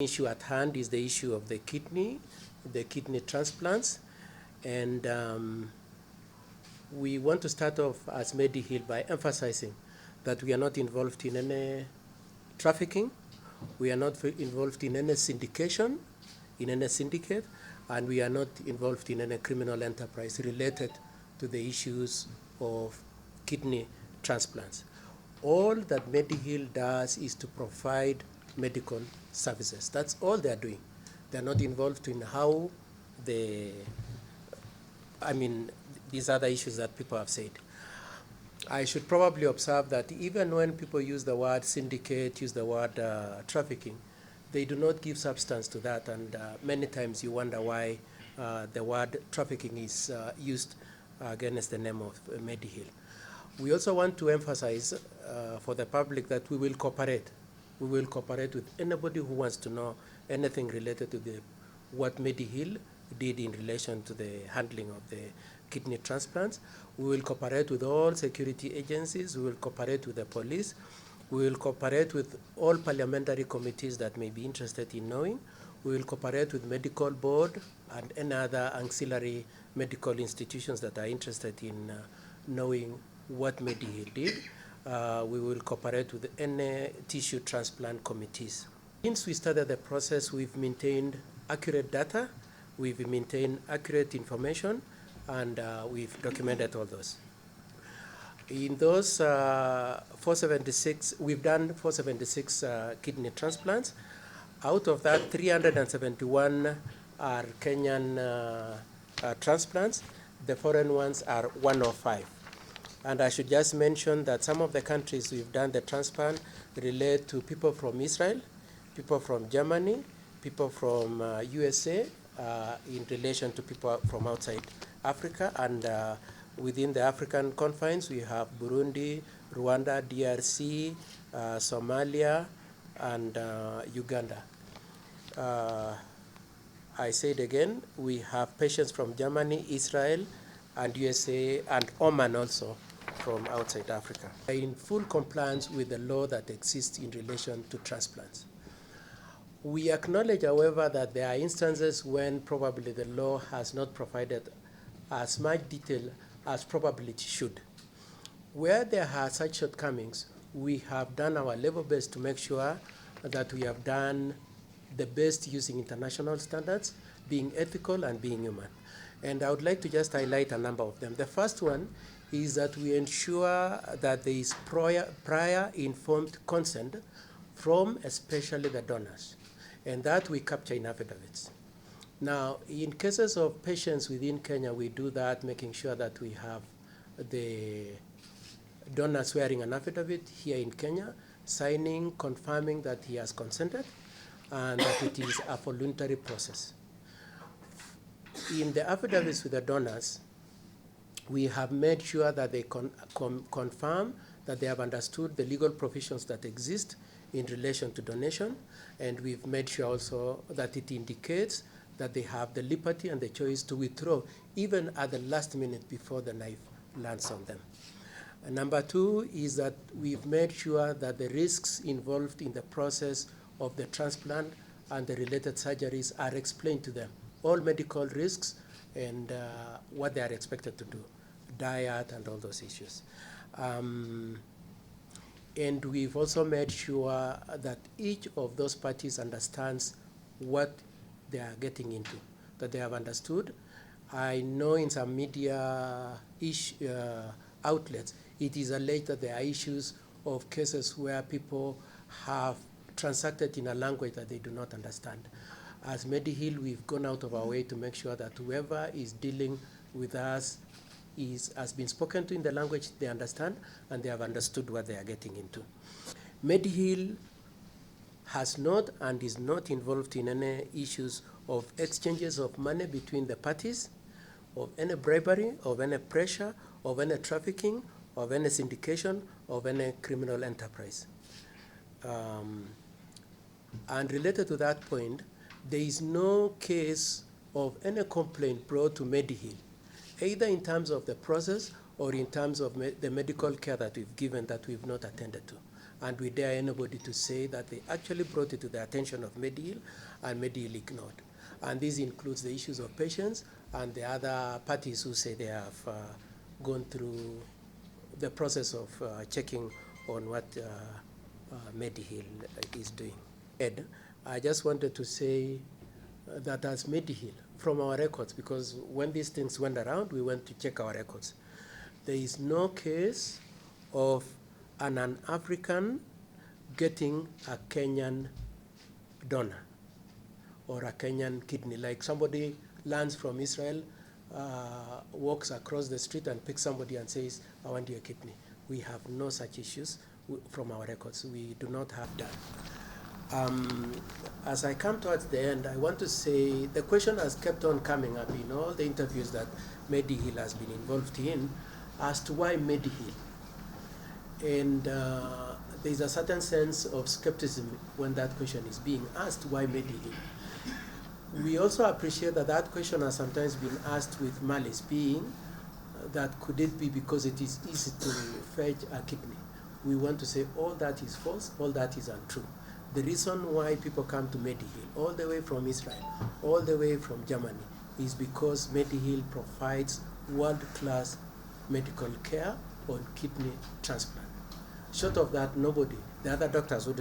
issue at hand is the issue of the kidney transplants, and we want to start off as mediheal by emphasizing that we are not involved in any trafficking, we are not involved in any syndication, in any syndicate, and we are not involved in any criminal enterprise related to the issues of kidney transplants. All that mediheal does is to provide medical services. That's all they're doing. They're not involved in how these other issues that people have said. I should probably observe that even when people use the word syndicate, use the word trafficking, they do not give substance to that, and many times you wonder why the word trafficking is used against the name of mediheal. We also want to emphasize for the public that we will cooperate. We will cooperate with anybody who wants to know anything related to what mediheal did in relation to the handling of the kidney transplants. We will cooperate with all security agencies. We will cooperate with the police. We will cooperate with all parliamentary committees that may be interested in knowing. We will cooperate with medical board and any other ancillary medical institutions that are interested in knowing what mediheal did. We will cooperate with any tissue transplant committees. Since we started the process, we've maintained accurate data, we've maintained accurate information, and we've documented all those. In those 476, we've done 476 kidney transplants. Out of that, 371 are Kenyan transplants. The foreign ones are 105. And I should just mention that some of the countries we've done the transplant relate to people from Israel, people from Germany, people from USA, in relation to people from outside Africa. And within the African confines, we have Burundi, Rwanda, DRC, Somalia, and Uganda. I say it again, we have patients from Germany, Israel, and USA, and Oman also, from outside Africa, in full compliance with the law that exists in relation to transplants. We acknowledge, however, that there are instances when probably the law has not provided as much detail as probably it should. Where there are such shortcomings, we have done our level best to make sure that we have done the best using international standards, being ethical and being human. And I would like to just highlight a number of them. The first one is that we ensure that there is prior informed consent from especially the donors, and that we capture in affidavits. Now, in cases of patients within Kenya, we do that, making sure that we have the donor swearing an affidavit here in Kenya, signing, confirming that he has consented, and that it is a voluntary process. In the affidavits with the donors, we have made sure that they confirm that they have understood the legal provisions that exist in relation to donation, and we've made sure also that it indicates that they have the liberty and the choice to withdraw even at the last minute before the knife lands on them. And number two is that we've made sure that the risks involved in the process of the transplant and the related surgeries are explained to them. All medical risks and what they are expected to do, diet and all those issues. And we've also made sure that each of those parties understands what they are getting into, that they have understood. I know in some media outlets, it is alleged that there are issues of cases where people have transacted in a language that they do not understand. As mediheal, we've gone out of our way to make sure that whoever is dealing with us has been spoken to in the language they understand, and they have understood what they are getting into. mediheal has not and is not involved in any issues of exchanges of money between the parties, of any bribery, of any pressure, of any trafficking, of any syndication, of any criminal enterprise. And related to that point, there is no case of any complaint brought to mediheal, either in terms of the process or in terms of the medical care that we've given that we've not attended to. and we dare anybody to say that they actually brought it to the attention of mediheal and mediheal ignored. And this includes the issues of patients and the other parties who say they have gone through the process of checking on what mediheal is doing. Ed, I just wanted to say that as mediheal, from our records, because when these things went around, we went to check our records. There is no case of an African getting a Kenyan donor or a Kenyan kidney. Like somebody lands from Israel, walks across the street and picks somebody and says, I want your kidney. We have no such issues from our records. We do not have that. As I come towards the end, I want to say the question has kept on coming up in all the interviews that mediheal has been involved in as to why mediheal. And there's a certain sense of skepticism when that question is being asked, why mediheal? We also appreciate that that question has sometimes been asked with malice, being that could it be because it is easy to fetch a kidney? We want to say all that is false, all that is untrue. The reason why people come to mediheal, all the way from Israel, all the way from Germany, is because mediheal provides world-class medical care on kidney transplant. Short of that, nobody, the other doctors would